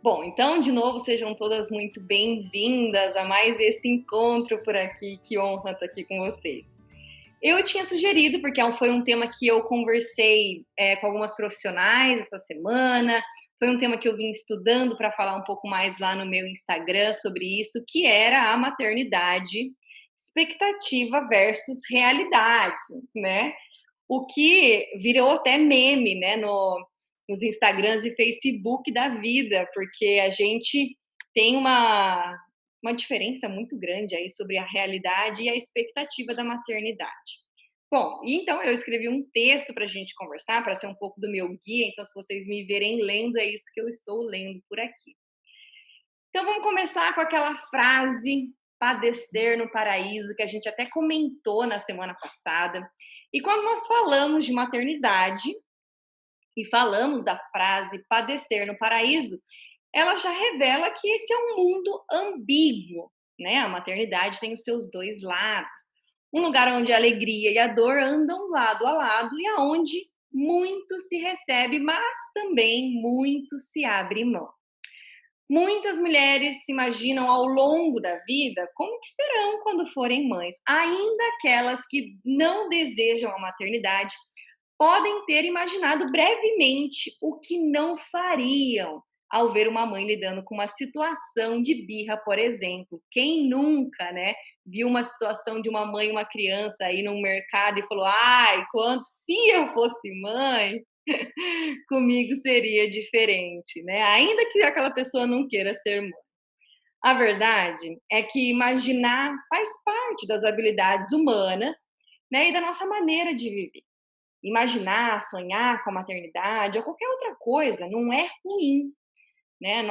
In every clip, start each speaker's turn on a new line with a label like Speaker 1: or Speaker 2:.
Speaker 1: Bom, então, de novo, sejam todas muito bem-vindas a mais esse encontro por aqui. Que honra estar aqui com vocês. Eu tinha sugerido, porque foi um tema que eu conversei com algumas profissionais essa semana, foi um tema que eu vim estudando para falar um pouco mais lá no meu Instagram sobre isso, que era a maternidade, expectativa versus realidade, né? O que virou até meme, né, nos Instagrams e Facebook da vida, porque a gente tem uma diferença muito grande aí sobre a realidade e a expectativa da maternidade. Bom, então eu escrevi um texto para a gente conversar, para ser um pouco do meu guia, então se vocês me verem lendo, é isso que eu estou lendo por aqui. Então vamos começar com aquela frase padecer no paraíso, que a gente até comentou na semana passada. E quando nós falamos de maternidade e falamos da frase padecer no paraíso, ela já revela que esse é um mundo ambíguo, né? A maternidade tem os seus dois lados. Um lugar onde a alegria e a dor andam lado a lado e aonde muito se recebe, mas também muito se abre mão. Muitas mulheres se imaginam ao longo da vida como que serão quando forem mães. Ainda aquelas que não desejam a maternidade podem ter imaginado brevemente o que não fariam ao ver uma mãe lidando com uma situação de birra, por exemplo. Quem nunca, né, viu uma situação de uma mãe e uma criança aí no mercado e falou: "Ai, quando se eu fosse mãe, comigo seria diferente", né? Ainda que aquela pessoa não queira ser mãe. A verdade é que imaginar faz parte das habilidades humanas, né, e da nossa maneira de viver. Imaginar, sonhar com a maternidade ou qualquer outra coisa não é ruim, né?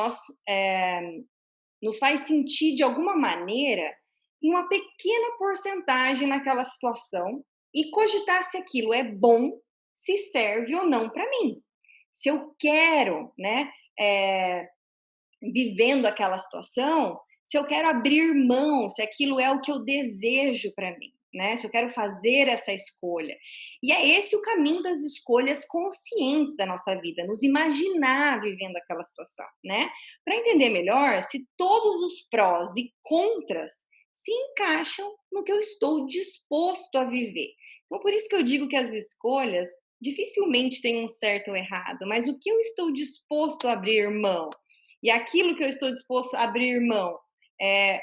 Speaker 1: Nos faz sentir de alguma maneira em uma pequena porcentagem naquela situação e cogitar se aquilo é bom, se serve ou não para mim. Se eu quero, né, é, vivendo aquela situação, se eu quero abrir mão, se aquilo é o que eu desejo para mim, né? Se eu quero fazer essa escolha. E é esse o caminho das escolhas conscientes da nossa vida, nos imaginar vivendo aquela situação, né? Para entender melhor se todos os prós e contras se encaixam no que eu estou disposto a viver. Então, por isso que eu digo que as escolhas dificilmente têm um certo ou errado, mas o que eu estou disposto a abrir mão? E aquilo que eu estou disposto a abrir mão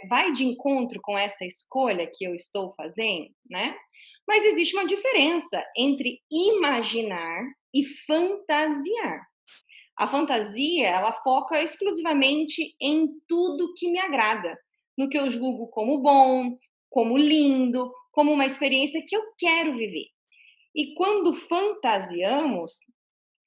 Speaker 1: vai de encontro com essa escolha que eu estou fazendo, né? Mas existe uma diferença entre imaginar e fantasiar. A fantasia, ela foca exclusivamente em tudo que me agrada, no que eu julgo como bom, como lindo, como uma experiência que eu quero viver. E quando fantasiamos,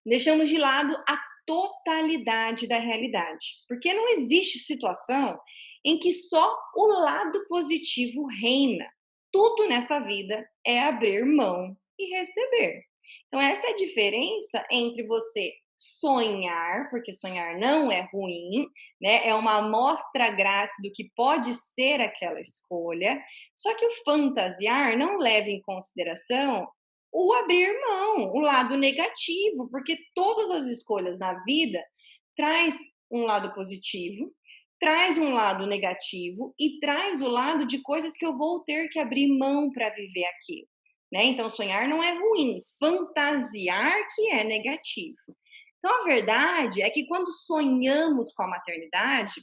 Speaker 1: deixamos de lado a totalidade da realidade, porque não existe situação em que só o lado positivo reina. Tudo nessa vida é abrir mão e receber. Então, essa é a diferença entre você sonhar, porque sonhar não é ruim, né? É uma amostra grátis do que pode ser aquela escolha. Só que o fantasiar não leva em consideração o abrir mão, o lado negativo, porque todas as escolhas na vida traz um lado positivo, traz um lado negativo e traz o lado de coisas que eu vou ter que abrir mão para viver aquilo, né? Então sonhar não é ruim, fantasiar que é negativo. Então a verdade é que quando sonhamos com a maternidade,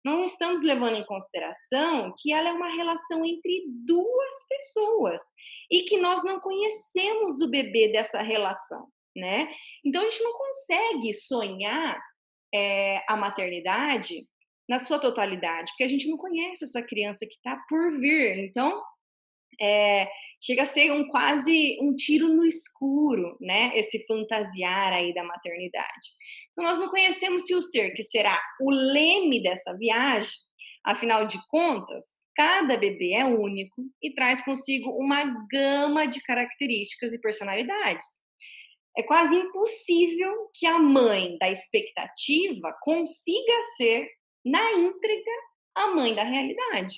Speaker 1: não estamos levando em consideração que ela é uma relação entre duas pessoas e que nós não conhecemos o bebê dessa relação, né? Então a gente não consegue sonhar a maternidade na sua totalidade, porque a gente não conhece essa criança que está por vir. Então é, chega a ser quase um tiro no escuro, né? Esse fantasiar aí da maternidade. Então, nós não conhecemos se o ser que será o leme dessa viagem, afinal de contas, cada bebê é único e traz consigo uma gama de características e personalidades. É quase impossível que a mãe da expectativa consiga ser, na íntegra, a mãe da realidade,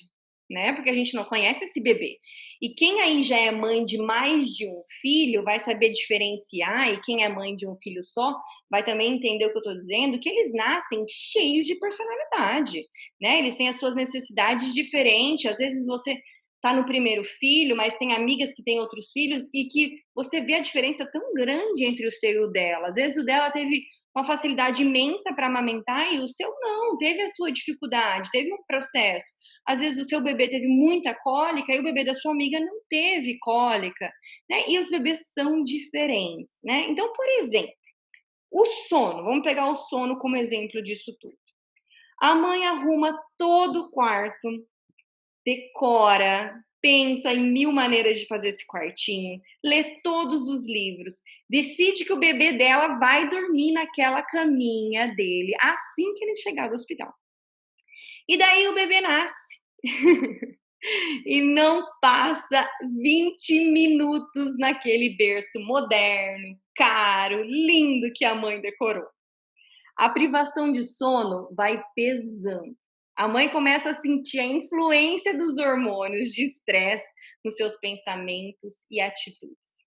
Speaker 1: né? Porque a gente não conhece esse bebê. E quem aí já é mãe de mais de um filho vai saber diferenciar, e quem é mãe de um filho só vai também entender o que eu estou dizendo, que eles nascem cheios de personalidade, né? Eles têm as suas necessidades diferentes. Às vezes você tá no primeiro filho, mas tem amigas que têm outros filhos e que você vê a diferença tão grande entre o seu e o dela. Às vezes o dela teve uma facilidade imensa para amamentar e o seu não, teve a sua dificuldade, teve um processo. Às vezes o seu bebê teve muita cólica e o bebê da sua amiga não teve cólica, né? E os bebês são diferentes, né? Então, por exemplo, o sono, vamos pegar o sono como exemplo disso tudo. A mãe arruma todo o quarto, decora, pensa em mil maneiras de fazer esse quartinho, lê todos os livros, decide que o bebê dela vai dormir naquela caminha dele assim que ele chegar do hospital. E daí o bebê nasce. E não passa 20 minutos naquele berço moderno, caro, lindo que a mãe decorou. A privação de sono vai pesando. A mãe começa a sentir a influência dos hormônios de estresse nos seus pensamentos e atitudes.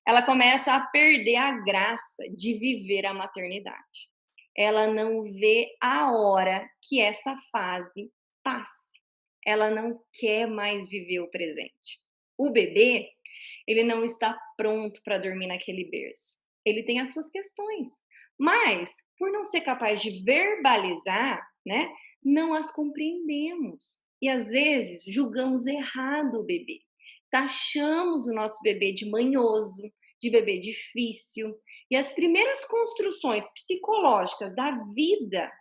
Speaker 1: Ela começa a perder a graça de viver a maternidade. Ela não vê a hora que essa fase passe. Ela não quer mais viver o presente. O bebê, ele não está pronto para dormir naquele berço. Ele tem as suas questões, mas por não ser capaz de verbalizar, né, não as compreendemos. E às vezes julgamos errado o bebê. Taxamos o nosso bebê de manhoso, de bebê difícil. E as primeiras construções psicológicas da vida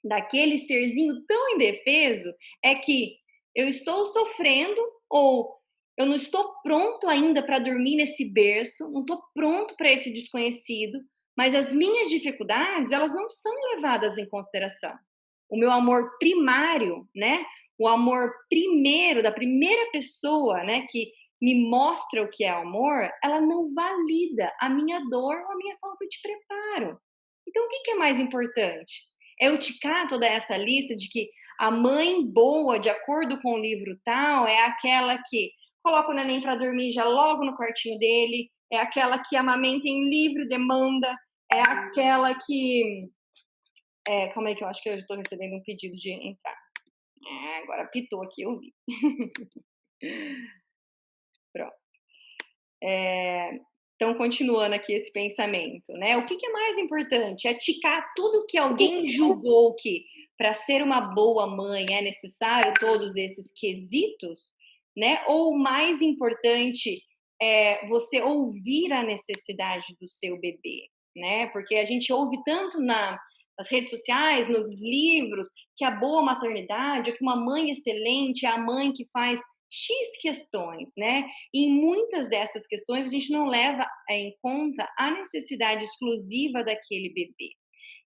Speaker 1: daquele serzinho tão indefeso é que eu estou sofrendo ou eu não estou pronto ainda para dormir nesse berço, não estou pronto para esse desconhecido, mas as minhas dificuldades, elas não são levadas em consideração. O meu amor primário, né? O amor primeiro, da primeira pessoa, né, que me mostra o que é amor, ela não valida a minha dor ou a minha falta de preparo. Então, o que que é mais importante? É eu ticar toda essa lista de que a mãe boa, de acordo com o livro tal, é aquela que coloca o neném para dormir já logo no quartinho dele, é aquela que amamenta em livre demanda, é aquela que. Calma aí, que eu acho que eu estou recebendo um pedido de entrar. Agora pitou aqui, eu vi. Pronto. Então, continuando aqui esse pensamento, né? O que que é mais importante? É ticar tudo que alguém julgou que para ser uma boa mãe é necessário todos esses quesitos, né? Ou o mais importante é você ouvir a necessidade do seu bebê, né? Porque a gente ouve tanto nas redes sociais, nos livros, que a boa maternidade, ou que uma mãe excelente é a mãe que faz X questões, né? E em muitas dessas questões a gente não leva em conta a necessidade exclusiva daquele bebê.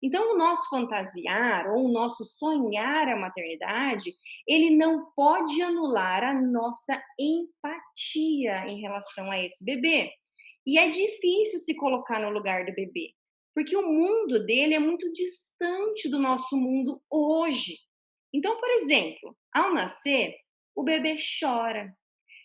Speaker 1: Então, o nosso fantasiar ou o nosso sonhar a maternidade, ele não pode anular a nossa empatia em relação a esse bebê. E é difícil se colocar no lugar do bebê, porque o mundo dele é muito distante do nosso mundo hoje. Então, por exemplo, ao nascer, o bebê chora.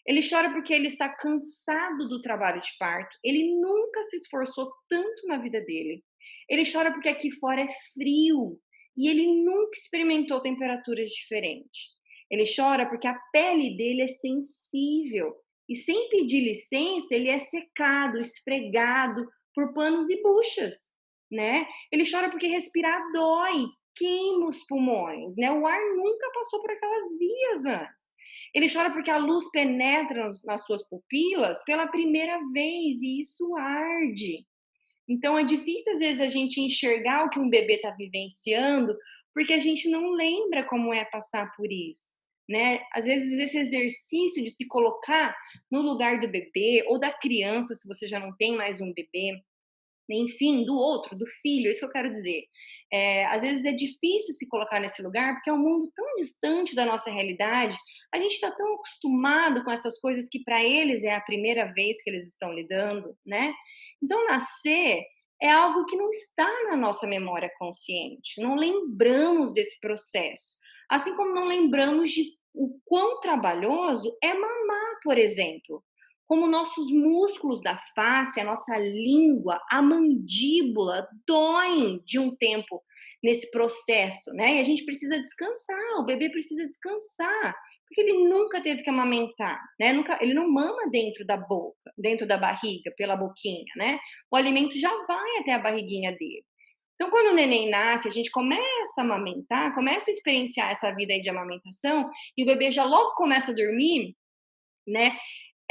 Speaker 1: Ele chora porque ele está cansado do trabalho de parto. Ele nunca se esforçou tanto na vida dele. Ele chora porque aqui fora é frio e ele nunca experimentou temperaturas diferentes. Ele chora porque a pele dele é sensível e sem pedir licença ele é secado, esfregado por panos e buchas, né? Ele chora porque respirar dói, queima os pulmões, né? O ar nunca passou por aquelas vias antes. Ele chora porque a luz penetra nas suas pupilas pela primeira vez e isso arde. Então é difícil às vezes a gente enxergar o que um bebê está vivenciando, porque a gente não lembra como é passar por isso, né? Às vezes esse exercício de se colocar no lugar do bebê ou da criança, se você já não tem mais um bebê, enfim, do outro, do filho, é isso que eu quero dizer. Às vezes é difícil se colocar nesse lugar, porque é um mundo tão distante da nossa realidade, a gente está tão acostumado com essas coisas que para eles é a primeira vez que eles estão lidando, né? Então, nascer é algo que não está na nossa memória consciente, não lembramos desse processo, assim como não lembramos de o quão trabalhoso é mamar, por exemplo. Como nossos músculos da face, a nossa língua, a mandíbula doem de um tempo nesse processo, né? E a gente precisa descansar, o bebê precisa descansar, porque ele nunca teve que amamentar, né? Ele não mama dentro da boca, dentro da barriga, pela boquinha, né? O alimento já vai até a barriguinha dele. Então, quando o neném nasce, a gente começa a amamentar, começa a experienciar essa vida aí de amamentação, e o bebê já logo começa a dormir, né?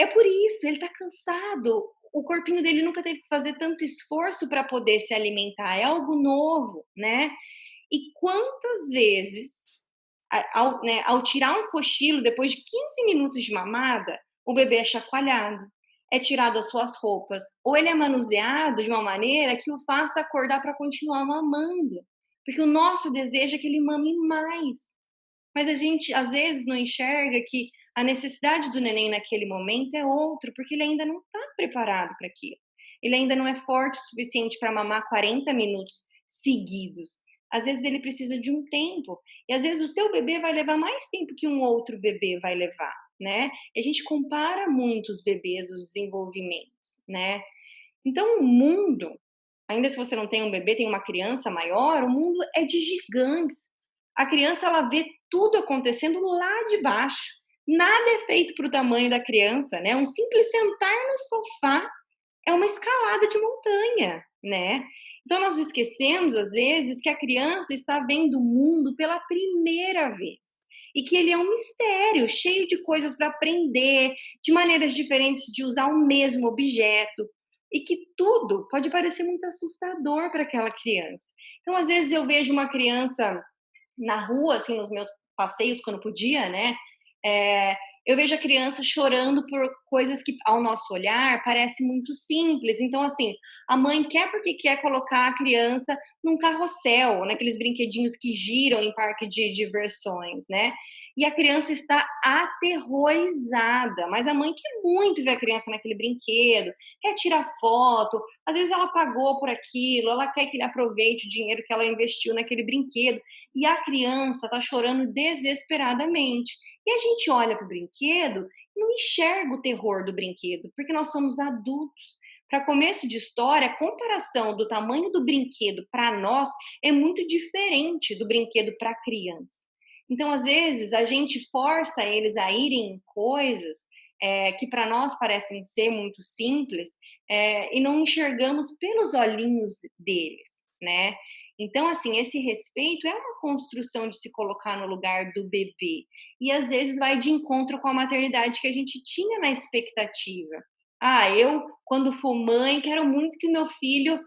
Speaker 1: É por isso, ele tá cansado. O corpinho dele nunca teve que fazer tanto esforço para poder se alimentar, é algo novo, né? E quantas vezes, ao tirar um cochilo depois de 15 minutos de mamada, o bebê é chacoalhado, é tirado as suas roupas, ou ele é manuseado de uma maneira que o faça acordar para continuar mamando. Porque o nosso desejo é que ele mame mais. Mas a gente às vezes não enxerga que a necessidade do neném naquele momento é outro, porque ele ainda não está preparado para aquilo. Ele ainda não é forte o suficiente para mamar 40 minutos seguidos. Às vezes ele precisa de um tempo. E às vezes o seu bebê vai levar mais tempo que um outro bebê vai levar, né? E a gente compara muito os bebês, os desenvolvimentos, né? Então o mundo, ainda se você não tem um bebê, tem uma criança maior, o mundo é de gigantes. A criança ela vê tudo acontecendo lá de baixo. Nada é feito para o tamanho da criança, né? Um simples sentar no sofá é uma escalada de montanha, né? Então nós esquecemos às vezes que a criança está vendo o mundo pela primeira vez e que ele é um mistério, cheio de coisas para aprender, de maneiras diferentes de usar o mesmo objeto e que tudo pode parecer muito assustador para aquela criança. Então às vezes eu vejo uma criança na rua, assim, nos meus passeios, quando podia, né? É, eu vejo a criança chorando por coisas que, ao nosso olhar, parece muito simples. Então, assim, a mãe quer porque quer colocar a criança num carrossel, naqueles brinquedinhos que giram em parque de diversões, né? E a criança está aterrorizada, mas a mãe quer muito ver a criança naquele brinquedo, quer tirar foto, às vezes ela pagou por aquilo, ela quer que ele aproveite o dinheiro que ela investiu naquele brinquedo e a criança está chorando desesperadamente. E a gente olha para o brinquedo e não enxerga o terror do brinquedo, porque nós somos adultos. Para começo de história, a comparação do tamanho do brinquedo para nós é muito diferente do brinquedo para a criança. Então, às vezes, a gente força eles a irem em coisas que para nós parecem ser muito simples e não enxergamos pelos olhinhos deles, né? Então, assim, esse respeito é uma construção de se colocar no lugar do bebê. E às vezes vai de encontro com a maternidade que a gente tinha na expectativa. Ah, eu, quando for mãe, quero muito que meu filho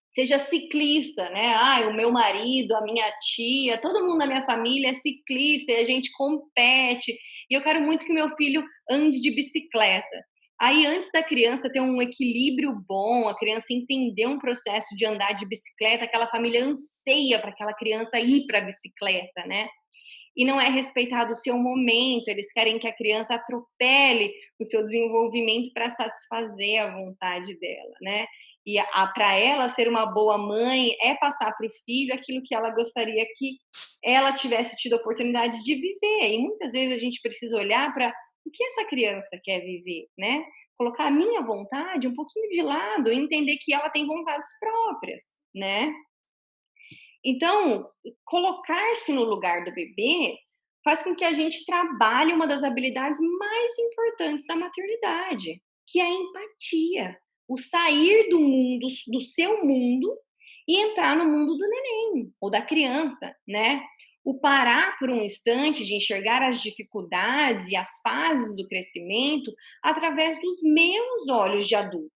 Speaker 1: seja ciclista, né? Ah, o meu marido, a minha tia, todo mundo da minha família é ciclista e a gente compete. E eu quero muito que meu filho ande de bicicleta. Aí, antes da criança ter um equilíbrio bom, a criança entender um processo de andar de bicicleta, aquela família anseia para aquela criança ir para a bicicleta, né? E não é respeitado o seu momento, eles querem que a criança atropele o seu desenvolvimento para satisfazer a vontade dela, né? E para ela ser uma boa mãe é passar para o filho aquilo que ela gostaria que ela tivesse tido a oportunidade de viver. E muitas vezes a gente precisa olhar para o que essa criança quer viver, né? Colocar a minha vontade um pouquinho de lado e entender que ela tem vontades próprias, né? Então, colocar-se no lugar do bebê faz com que a gente trabalhe uma das habilidades mais importantes da maternidade, que é a empatia. O sair do mundo, do seu mundo, e entrar no mundo do neném ou da criança, né? O parar por um instante de enxergar as dificuldades e as fases do crescimento através dos meus olhos de adulto,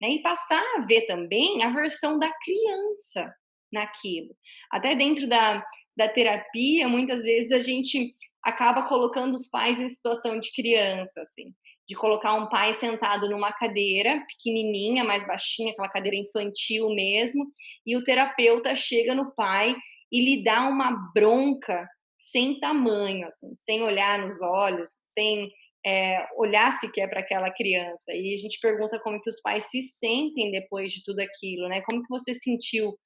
Speaker 1: né? E passar a ver também a versão da criança naquilo. Até dentro da terapia, muitas vezes a gente acaba colocando os pais em situação de criança, assim, de colocar um pai sentado numa cadeira pequenininha, mais baixinha, aquela cadeira infantil mesmo, e o terapeuta chega no pai e lhe dá uma bronca sem tamanho, assim, sem olhar nos olhos, sem olhar sequer para aquela criança. E a gente pergunta como que os pais se sentem depois de tudo aquilo, né? Como que você sentiu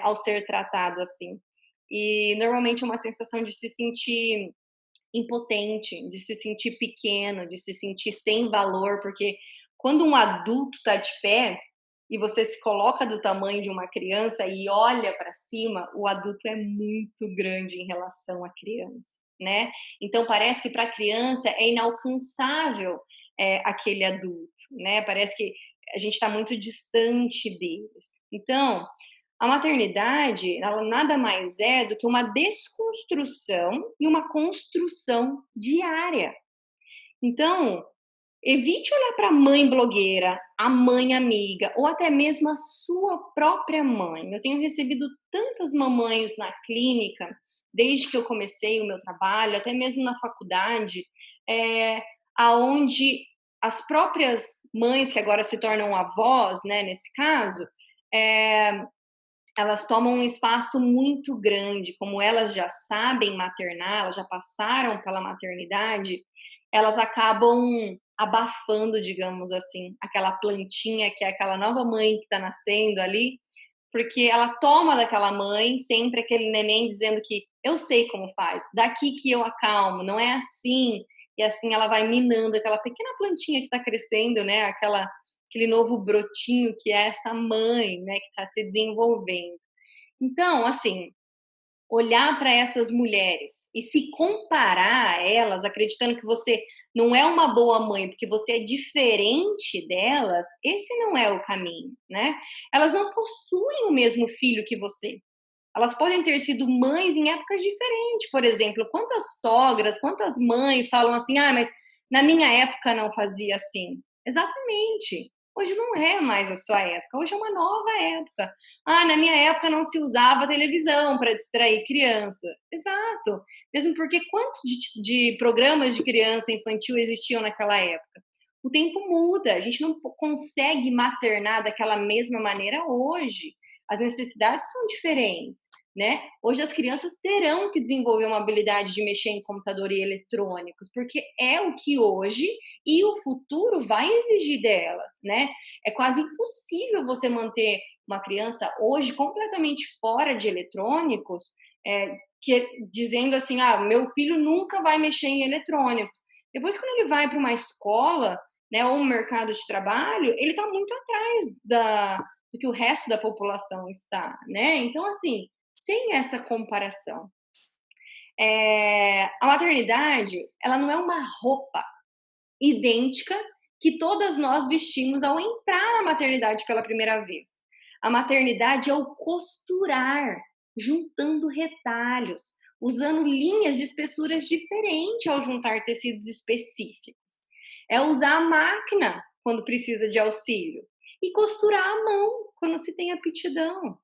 Speaker 1: ao ser tratado assim? E normalmente é uma sensação de se sentir impotente, de se sentir pequeno, de se sentir sem valor, porque quando um adulto está de pé e você se coloca do tamanho de uma criança e olha para cima, o adulto é muito grande em relação à criança, né? Então parece que para a criança é inalcançável aquele adulto, né? Parece que a gente está muito distante deles. Então, a maternidade, ela nada mais é do que uma desconstrução e uma construção diária. Então, evite olhar para a mãe blogueira, a mãe amiga ou até mesmo a sua própria mãe. Eu tenho recebido tantas mamães na clínica, desde que eu comecei o meu trabalho, até mesmo na faculdade, aonde as próprias mães que agora se tornam avós, né, nesse caso, é, elas tomam um espaço muito grande, como elas já sabem maternar, elas já passaram pela maternidade, elas acabam abafando, digamos assim, aquela plantinha que é aquela nova mãe que está nascendo ali, porque ela toma daquela mãe sempre aquele neném dizendo que eu sei como faz, daqui que eu acalmo, não é assim. E assim ela vai minando aquela pequena plantinha que está crescendo, né? Aquele novo brotinho que é essa mãe, né? Que está se desenvolvendo. Então, assim, olhar para essas mulheres e se comparar a elas, acreditando que você não é uma boa mãe porque você é diferente delas, esse não é o caminho, né? Elas não possuem o mesmo filho que você. Elas podem ter sido mães em épocas diferentes, por exemplo. Quantas sogras, quantas mães falam assim: ah, mas na minha época não fazia assim. Exatamente. Hoje não é mais a sua época, hoje é uma nova época. Ah, na minha época não se usava televisão para distrair criança. Exato. Mesmo porque quanto de programas de criança infantil existiam naquela época? O tempo muda, a gente não consegue maternar daquela mesma maneira hoje. As necessidades são diferentes, né? Hoje as crianças terão que desenvolver uma habilidade de mexer em computador e eletrônicos, porque é o que hoje e o futuro vai exigir delas, né? É quase impossível você manter uma criança hoje completamente fora de eletrônicos, dizendo assim, ah, meu filho nunca vai mexer em eletrônicos. Depois, quando ele vai para uma escola, né, ou um mercado de trabalho, ele está muito atrás do que o resto da população está, né? Então, assim, sem essa comparação. A maternidade, ela não é uma roupa idêntica que todas nós vestimos ao entrar na maternidade pela primeira vez. A maternidade é o costurar, juntando retalhos, usando linhas de espessuras diferentes ao juntar tecidos específicos. É usar a máquina quando precisa de auxílio e costurar à mão quando se tem aptidão.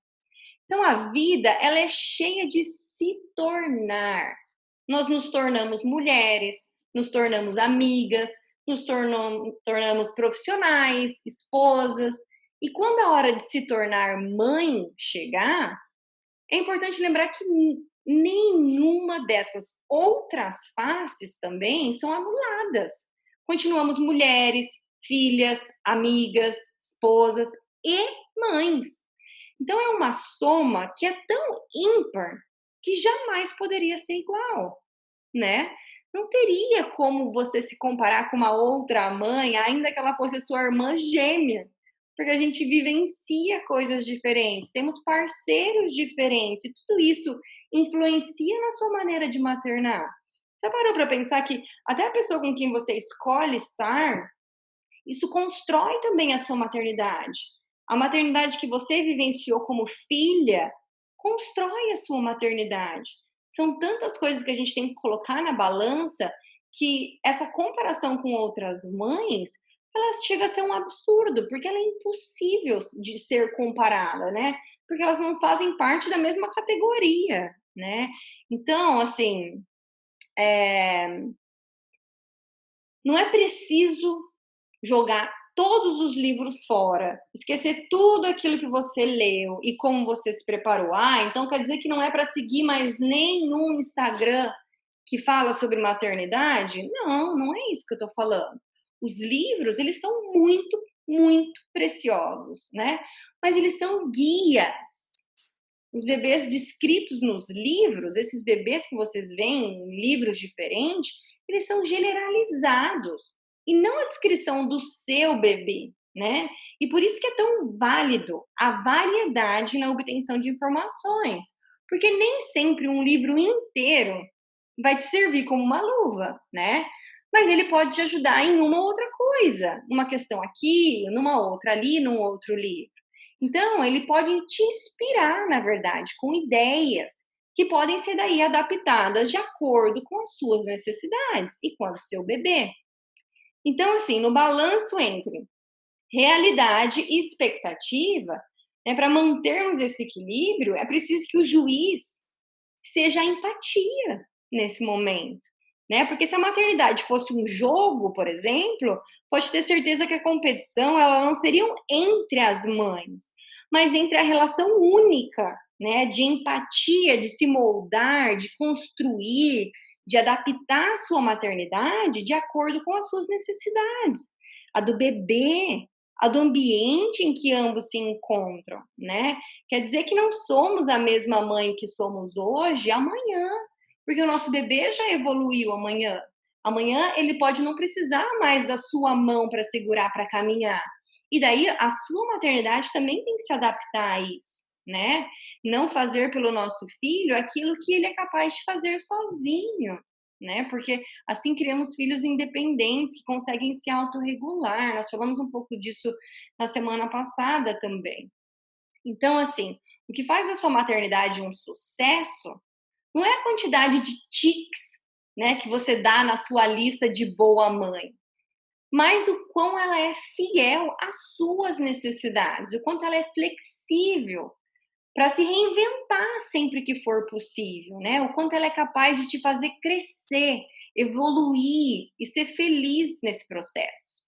Speaker 1: Então a vida, ela é cheia de se tornar. Nós nos tornamos mulheres, nos tornamos amigas, nos tornamos profissionais, esposas. E quando a hora de se tornar mãe chegar, é importante lembrar que nenhuma dessas outras faces também são anuladas. Continuamos mulheres, filhas, amigas, esposas e mães. Então é uma soma que é tão ímpar que jamais poderia ser igual, né? Não teria como você se comparar com uma outra mãe, ainda que ela fosse sua irmã gêmea, porque a gente vivencia coisas diferentes, temos parceiros diferentes, e tudo isso influencia na sua maneira de maternar. Já parou para pensar que até a pessoa com quem você escolhe estar, isso constrói também a sua maternidade. A maternidade que você vivenciou como filha constrói a sua maternidade. São tantas coisas que a gente tem que colocar na balança que essa comparação com outras mães, ela chega a ser um absurdo, porque ela é impossível de ser comparada, né? Porque elas não fazem parte da mesma categoria, né? Então, assim, não é preciso jogar todos os livros fora, esquecer tudo aquilo que você leu e como você se preparou. Ah, então quer dizer que não é para seguir mais nenhum Instagram que fala sobre maternidade? Não, não é isso que eu estou falando. Os livros, eles são muito, muito preciosos, né? Mas eles são guias. Os bebês descritos nos livros, esses bebês que vocês veem em livros diferentes, eles são generalizados e não a descrição do seu bebê, né? E por isso que é tão válido a variedade na obtenção de informações, porque nem sempre um livro inteiro vai te servir como uma luva, né? Mas ele pode te ajudar em uma outra coisa, uma questão aqui, numa outra ali, num outro livro. Então, ele pode te inspirar, na verdade, com ideias que podem ser daí adaptadas de acordo com as suas necessidades e com a do seu bebê. Então, assim, no balanço entre realidade e expectativa, né, para mantermos esse equilíbrio, é preciso que o juiz seja a empatia nesse momento, né? Porque se a maternidade fosse um jogo, por exemplo, pode ter certeza que a competição ela não seria entre as mães, mas entre a relação única, né, de empatia, de se moldar, de construir, de adaptar a sua maternidade de acordo com as suas necessidades, a do bebê, a do ambiente em que ambos se encontram, né? Quer dizer que não somos a mesma mãe que somos hoje amanhã, porque o nosso bebê já evoluiu amanhã. Amanhã ele pode não precisar mais da sua mão para segurar, para caminhar. E daí a sua maternidade também tem que se adaptar a isso, né? Não fazer pelo nosso filho aquilo que ele é capaz de fazer sozinho, né? Porque assim criamos filhos independentes que conseguem se autorregular. Nós falamos um pouco disso na semana passada também. Então, assim, o que faz a sua maternidade um sucesso não é a quantidade de tics, né, que você dá na sua lista de boa mãe, mas o quão ela é fiel às suas necessidades, o quanto ela é flexível para se reinventar sempre que for possível, né? O quanto ela é capaz de te fazer crescer, evoluir e ser feliz nesse processo.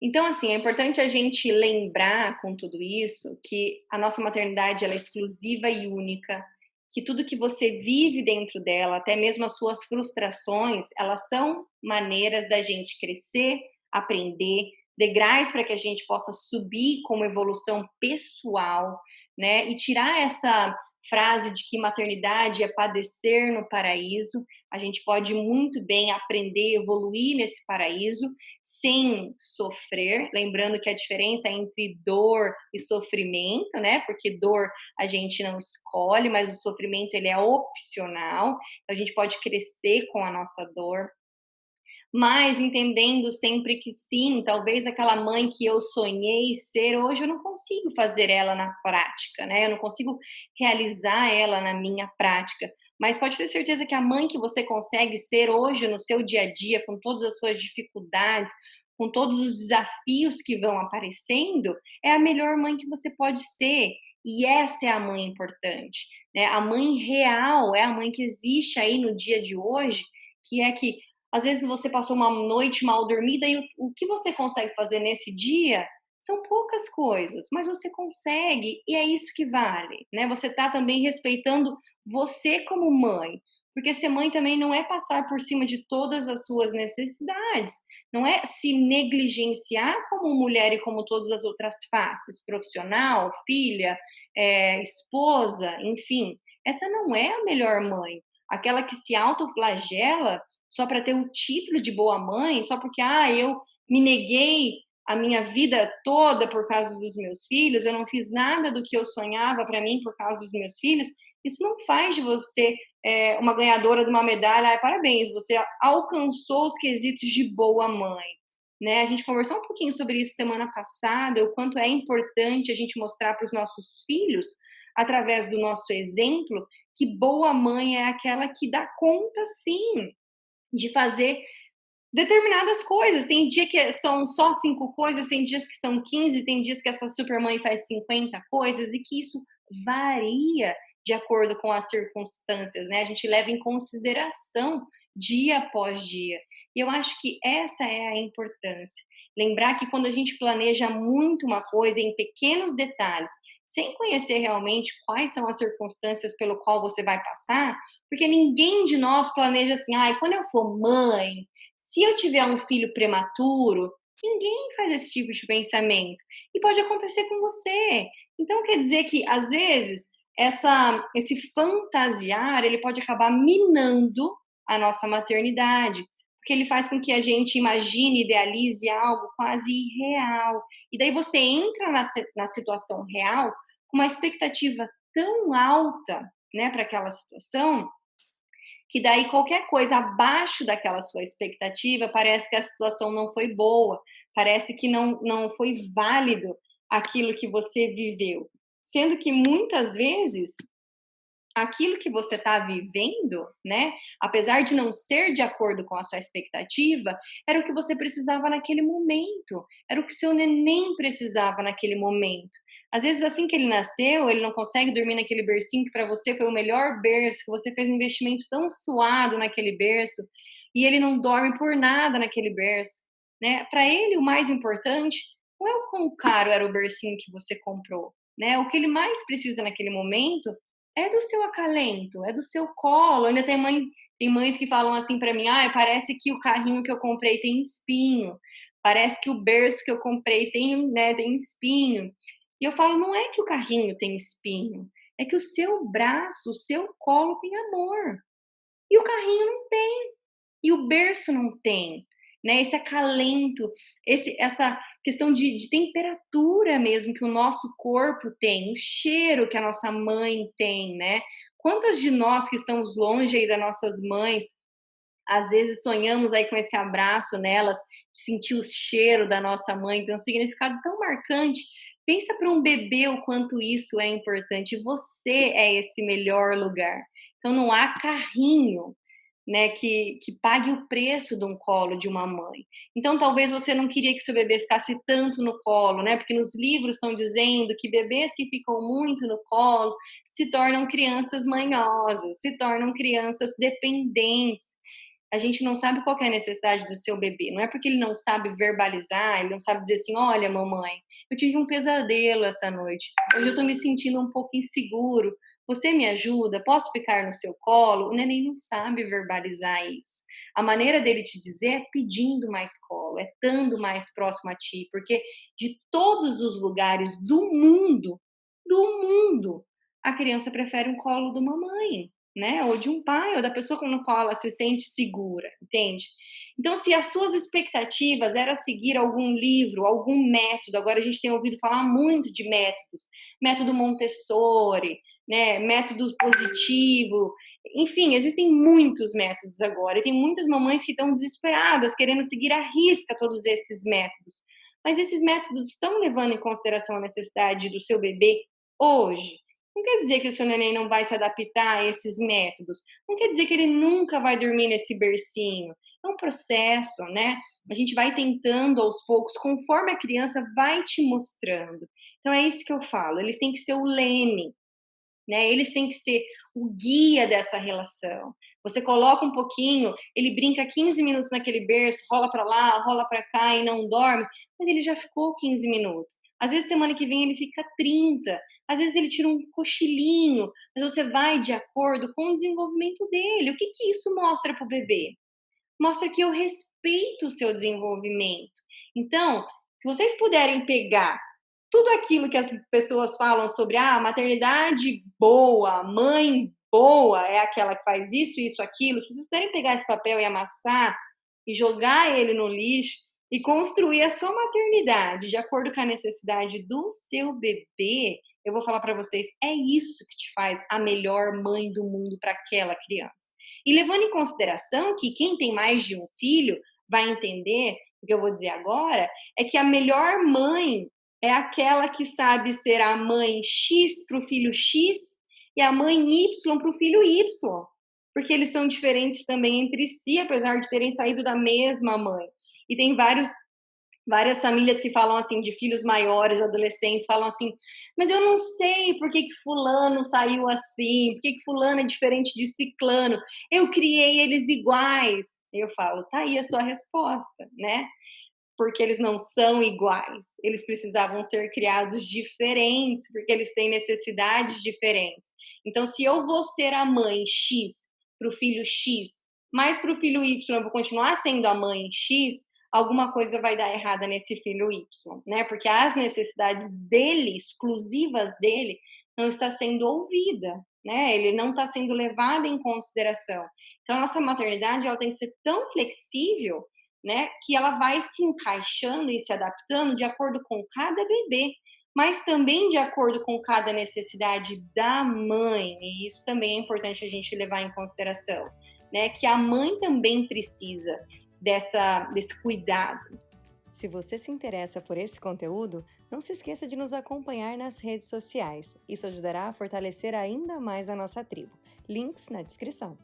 Speaker 1: Então, assim, é importante a gente lembrar com tudo isso que a nossa maternidade ela é exclusiva e única, que tudo que você vive dentro dela, até mesmo as suas frustrações, elas são maneiras da gente crescer, aprender, degraus para que a gente possa subir como evolução pessoal, né? E tirar essa frase de que maternidade é padecer no paraíso. A gente pode muito bem aprender, evoluir nesse paraíso sem sofrer, lembrando que a diferença é entre dor e sofrimento, né? Porque dor a gente não escolhe, mas o sofrimento ele é opcional. A gente pode crescer com a nossa dor, mas entendendo sempre que sim, talvez aquela mãe que eu sonhei ser, hoje eu não consigo fazer ela na prática, né? Eu não consigo realizar ela na minha prática. Mas pode ter certeza que a mãe que você consegue ser hoje no seu dia a dia, com todas as suas dificuldades, com todos os desafios que vão aparecendo, é a melhor mãe que você pode ser. E essa é a mãe importante, né? A mãe real é a mãe que existe aí no dia de hoje, que é que às vezes você passou uma noite mal dormida e o que você consegue fazer nesse dia são poucas coisas, mas você consegue e é isso que vale, né? Você tá também respeitando você como mãe, porque ser mãe também não é passar por cima de todas as suas necessidades, não é se negligenciar como mulher e como todas as outras faces, profissional, filha, esposa, enfim. Essa não é a melhor mãe. Aquela que se autoflagela só para ter o título de boa mãe, só porque eu me neguei a minha vida toda por causa dos meus filhos, eu não fiz nada do que eu sonhava para mim por causa dos meus filhos, isso não faz de você uma ganhadora de uma medalha, parabéns, você alcançou os quesitos de boa mãe. Né? A gente conversou um pouquinho sobre isso semana passada, o quanto é importante a gente mostrar para os nossos filhos, através do nosso exemplo, que boa mãe é aquela que dá conta, sim, de fazer determinadas coisas. Tem dia que são só 5 coisas, tem dias que são 15, tem dias que essa supermãe faz 50 coisas e que isso varia de acordo com as circunstâncias, né? A gente leva em consideração dia após dia. E eu acho que essa é a importância. Lembrar que quando a gente planeja muito uma coisa em pequenos detalhes, sem conhecer realmente quais são as circunstâncias pelo qual você vai passar, porque ninguém de nós planeja assim, quando eu for mãe, se eu tiver um filho prematuro, Ninguém faz esse tipo de pensamento. E pode acontecer com você. Então quer dizer que, às vezes, esse fantasiar, ele pode acabar minando a nossa maternidade, porque ele faz com que a gente imagine, idealize algo quase irreal. E daí você entra na situação real com uma expectativa tão alta, né, para aquela situação, que daí qualquer coisa abaixo daquela sua expectativa, parece que a situação não foi boa, parece que não foi válido aquilo que você viveu. Sendo que muitas vezes aquilo que você está vivendo, né, apesar de não ser de acordo com a sua expectativa, era o que você precisava naquele momento, era o que seu neném precisava naquele momento. Às vezes, assim que ele nasceu, ele não consegue dormir naquele bercinho que para você foi o melhor berço, que você fez um investimento tão suado naquele berço, e ele não dorme por nada naquele berço, né? Para ele, o mais importante não é o quão caro era o bercinho que você comprou, né? O que ele mais precisa naquele momento é do seu acalento, é do seu colo. Ainda tem mães que falam assim para mim: "Ai, parece que o carrinho que eu comprei tem espinho, parece que o berço que eu comprei tem, né, tem espinho". E eu falo: "Não é que o carrinho tem espinho, é que o seu braço, o seu colo tem amor, e o carrinho não tem". E o berço não tem, né? Esse acalento, essa questão de temperatura mesmo que o nosso corpo tem, o cheiro que a nossa mãe tem, né? Quantas de nós que estamos longe aí das nossas mães, às vezes sonhamos aí com esse abraço nelas, de sentir o cheiro da nossa mãe, tem um significado tão marcante. Pensa para um bebê o quanto isso é importante. Você é esse melhor lugar. Então não há carrinho, né, que pague o preço de um colo de uma mãe. Então, talvez você não queria que seu bebê ficasse tanto no colo, né? Porque nos livros estão dizendo que bebês que ficam muito no colo se tornam crianças manhosas, se tornam crianças dependentes. A gente não sabe qual que é a necessidade do seu bebê. Não é porque ele não sabe verbalizar, ele não sabe dizer assim: olha, mamãe, eu tive um pesadelo essa noite. Hoje eu tô me sentindo um pouco inseguro. Você me ajuda? Posso ficar no seu colo? O neném não sabe verbalizar isso. A maneira dele te dizer é pedindo mais colo, é estando mais próximo a ti, porque de todos os lugares do mundo, a criança prefere um colo de uma mãe, né? Ou de um pai, ou da pessoa no qual ela se sente segura, entende? Então, se as suas expectativas era seguir algum livro, algum método, agora a gente tem ouvido falar muito de métodos, método Montessori, né, método positivo, enfim, existem muitos métodos agora, e tem muitas mamães que estão desesperadas, querendo seguir à risca todos esses métodos. Mas esses métodos estão levando em consideração a necessidade do seu bebê hoje? Não quer dizer que o seu neném não vai se adaptar a esses métodos. Não quer dizer que ele nunca vai dormir nesse bercinho. É um processo, né? A gente vai tentando aos poucos, conforme a criança vai te mostrando. Então é isso que eu falo. Eles têm que ser o leme, né? Eles têm que ser o guia dessa relação. Você coloca um pouquinho, ele brinca 15 minutos naquele berço, rola para lá, rola para cá e não dorme, mas ele já ficou 15 minutos. Às vezes semana que vem ele fica 30, às vezes ele tira um cochilinho, mas você vai de acordo com o desenvolvimento dele. O que que isso mostra para o bebê? Mostra que eu respeito o seu desenvolvimento. Então, se vocês puderem pegar tudo aquilo que as pessoas falam sobre maternidade boa, mãe boa é aquela que faz isso, isso, aquilo, se vocês puderem pegar esse papel e amassar e jogar ele no lixo e construir a sua maternidade de acordo com a necessidade do seu bebê, eu vou falar para vocês, é isso que te faz a melhor mãe do mundo para aquela criança. E levando em consideração que quem tem mais de um filho vai entender o que eu vou dizer agora, é que a melhor mãe é aquela que sabe ser a mãe X para o filho X e a mãe Y para o filho Y, porque eles são diferentes também entre si, apesar de terem saído da mesma mãe. E tem várias famílias que falam assim de filhos maiores, adolescentes, falam assim: "Mas eu não sei por que que fulano saiu assim, por que que fulano é diferente de ciclano. Eu criei eles iguais". Eu falo: "Tá aí a sua resposta, né? Porque eles não são iguais. Eles precisavam ser criados diferentes, porque eles têm necessidades diferentes. Então, se eu vou ser a mãe X para o filho X, mas para o filho Y eu vou continuar sendo a mãe X, alguma coisa vai dar errada nesse filho Y, né? Porque as necessidades dele, exclusivas dele, não está sendo ouvida, né? Ele não está sendo levado em consideração. Então, a nossa maternidade ela tem que ser tão flexível, né, que ela vai se encaixando e se adaptando de acordo com cada bebê, mas também de acordo com cada necessidade da mãe. E isso também é importante a gente levar em consideração, né? Que a mãe também precisa desse cuidado.
Speaker 2: Se você se interessa por esse conteúdo, não se esqueça de nos acompanhar nas redes sociais. Isso ajudará a fortalecer ainda mais a nossa tribo. Links na descrição.